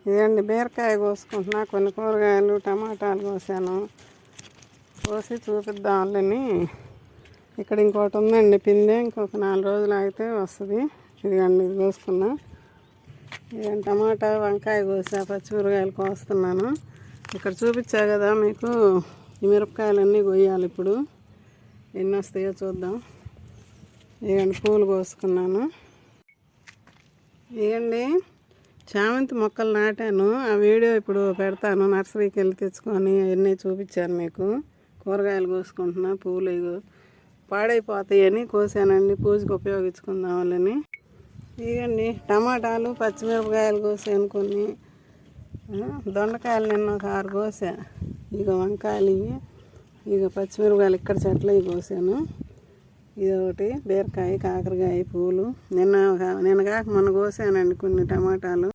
ఇదండి బీరకాయ కోసుకుంటున్నా, కొన్ని కూరగాయలు టమాటాలు కోసాను. కోసి చూపిద్దామని. ఇక్కడ ఇంకోటి ఉందండి పిందె, ఇంకొక 4 రోజులు ఆగితే వస్తుంది. ఇదిగండి ఇది కోసుకున్నా. ఇదేం టమాటా వంకాయ కోసా, పచ్చిమిరకాయలు కోస్తున్నాను. ఇక్కడ చూపించా కదా మీకు, ఈ మిరపకాయలన్నీ కొయ్యాలి. ఇప్పుడు ఎన్ని వస్తాయో చూద్దాం. ఇదండి పూలు కోసుకున్నాను. ఇదండి చామంతి మొక్కలు నాటాను, ఆ వీడియో ఇప్పుడు పెడతాను. నర్సరీకి వెళ్ళి తెచ్చుకొని అవన్నీ చూపించాను మీకు. కూరగాయలు కోసుకుంటున్నా, పూలు పాడైపోతాయని కోసానండి, పూజకు ఉపయోగించుకుందామని. ఇదండి టమాటాలు పచ్చిమిరపకాయలు కోసాను కొన్ని. దొండకాయలు నిన్న ఒక 6 కోసా. ఇక వంకాయలు ఇవి, ఇక పచ్చిమిరపకాయలు ఇక్కడ చెట్లు ఇవి కోసాను. ఇది ఒకటి బీరకాయ, కాకరకాయ, పూలు. నిన్న కాక మొన్న కోసానండి కొన్ని టమాటాలు.